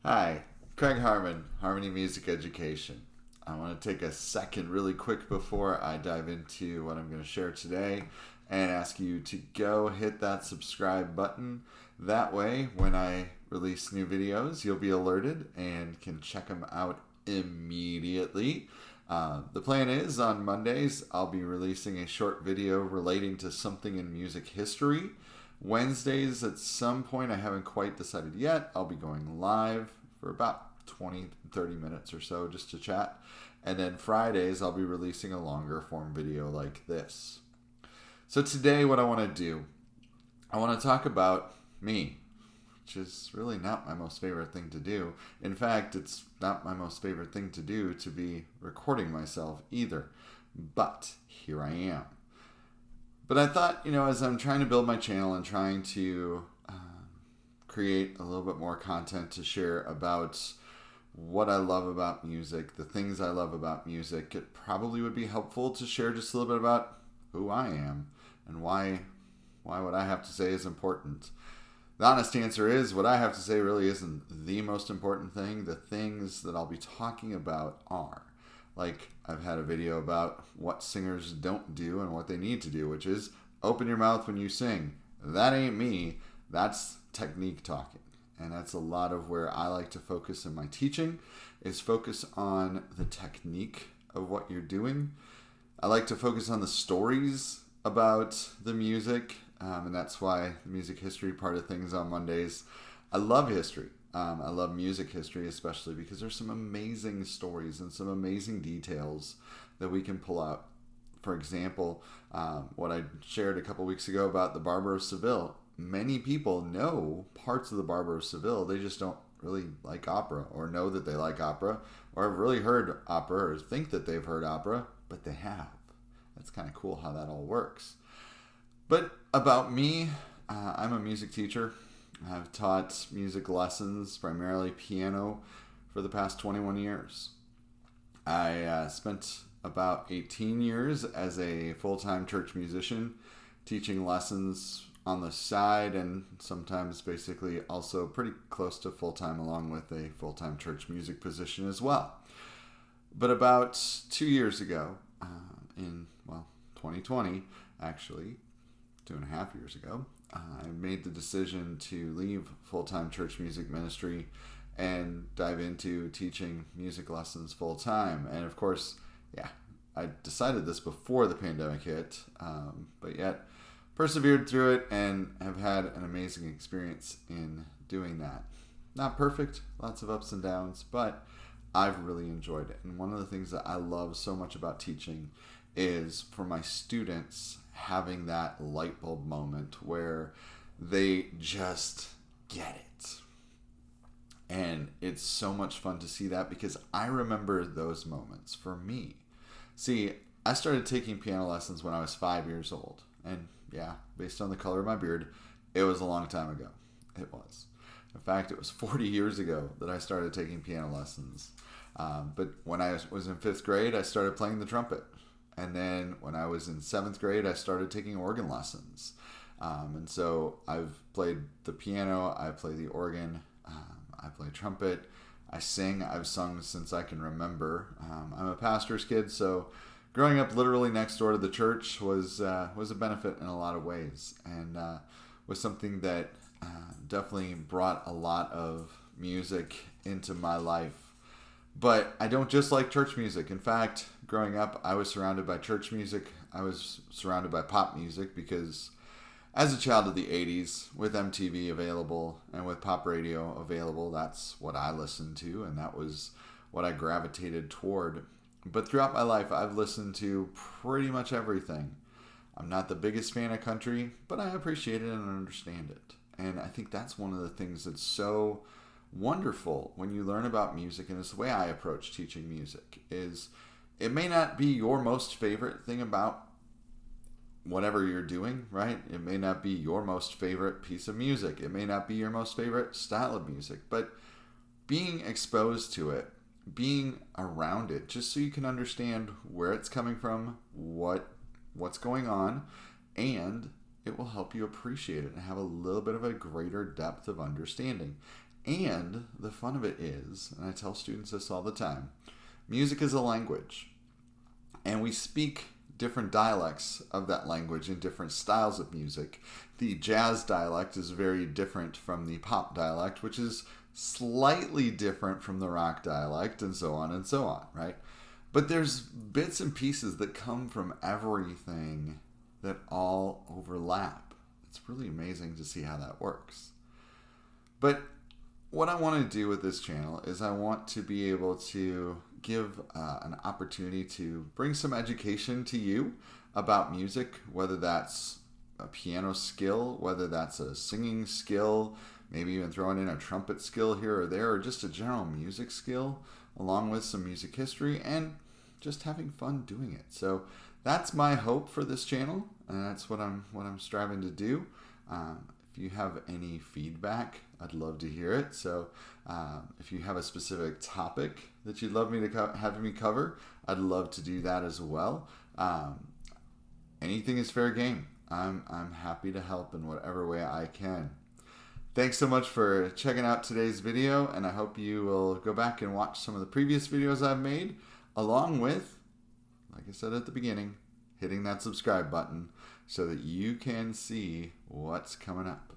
Hi, Craig Harmon, Harmony Music Education. I want to take a second really quick before I dive into what I'm going to share today and ask you to go hit that subscribe button. That way, when I release new videos, you'll be alerted and can check them out immediately. The plan is on Mondays, I'll be releasing a short video relating to something in music history. Wednesdays, at some point, I haven't quite decided yet, I'll be going live for about 20, 30 minutes or so just to chat. And then Fridays, I'll be releasing a longer form video like this. So today, what I want to do, I want to talk about me, which is really not my most favorite thing to do. In fact, it's not my most favorite thing to do to be recording myself either. But here I am. But I thought, as I'm trying to build my channel and trying to create a little bit more content to share about what I love about music, the things I love about music, it probably would be helpful to share just a little bit about who I am and why what I have to say is important. The honest answer is what I have to say really isn't the most important thing. The things that I'll be talking about are. Like, I've had a video about what singers don't do and what they need to do, which is open your mouth when you sing. That ain't me. That's technique talking. And that's a lot of where I like to focus in my teaching, is focus on the technique of what you're doing. I like to focus on the stories about the music, and that's why the music history part of things on Mondays. I love history. I love music history, especially because there's some amazing stories and some amazing details that we can pull out. For example, what I shared a couple weeks ago about the Barber of Seville. Many people know parts of the Barber of Seville. They just don't really like opera, or know that they like opera, or have really heard opera, or think that they've heard opera, but they have. That's kind of cool how that all works. But about me, I'm a music teacher. I've taught music lessons, primarily piano, for the past 21 years. I spent about 18 years as a full-time church musician, teaching lessons on the side, and sometimes basically also pretty close to full-time, along with a full-time church music position as well. But about 2 years ago, in 2020, actually, 2.5 years ago, I made the decision to leave full-time church music ministry and dive into teaching music lessons full-time. And of course, I decided this before the pandemic hit, but yet persevered through it and have had an amazing experience in doing that. Not perfect, lots of ups and downs, but I've really enjoyed it. And one of the things that I love so much about teaching is for my students having that light bulb moment where they just get it. And it's so much fun to see that, because I remember those moments for me. See, I started taking piano lessons when I was 5 years old. And based on the color of my beard, it was a long time ago. It was. In fact, it was 40 years ago that I started taking piano lessons. But when I was in 5th grade, I started playing the trumpet. And then when I was in 7th grade, I started taking organ lessons. And so I've played the piano, I play the organ, I play trumpet, I sing. I've sung since I can remember. I'm a pastor's kid, so growing up literally next door to the church was a benefit in a lot of ways, and was something that definitely brought a lot of music into my life. But I don't just like church music. In fact, growing up, I was surrounded by church music. I was surrounded by pop music because as a child of the 80s, with MTV available and with pop radio available, that's what I listened to, and that was what I gravitated toward. But throughout my life, I've listened to pretty much everything. I'm not the biggest fan of country, but I appreciate it and understand it. And I think that's one of the things that's so wonderful when you learn about music, and it's the way I approach teaching music, is it may not be your most favorite thing about whatever you're doing, right? It may not be your most favorite piece of music. It may not be your most favorite style of music, but being exposed to it, being around it, just so you can understand where it's coming from, what's going on, and it will help you appreciate it and have a little bit of a greater depth of understanding. And the fun of it is, and I tell students this all the time, music is a language. And we speak different dialects of that language in different styles of music. The jazz dialect is very different from the pop dialect, which is slightly different from the rock dialect, and so on, right? But there's bits and pieces that come from everything that all overlap. It's really amazing to see how that works. But what I want to do with this channel is I want to be able to give an opportunity to bring some education to you about music, whether that's a piano skill, whether that's a singing skill, maybe even throwing in a trumpet skill here or there, or just a general music skill, along with some music history and just having fun doing it. So that's my hope for this channel, and that's what I'm striving to do. If you have any feedback, I'd love to hear it. So if you have a specific topic that you'd love me to have me cover, I'd love to do that as well. Anything is fair game. I'm happy to help in whatever way I can. Thanks so much for checking out today's video, and I hope you will go back and watch some of the previous videos I've made, along with, like I said at the beginning, hitting that subscribe button so that you can see what's coming up.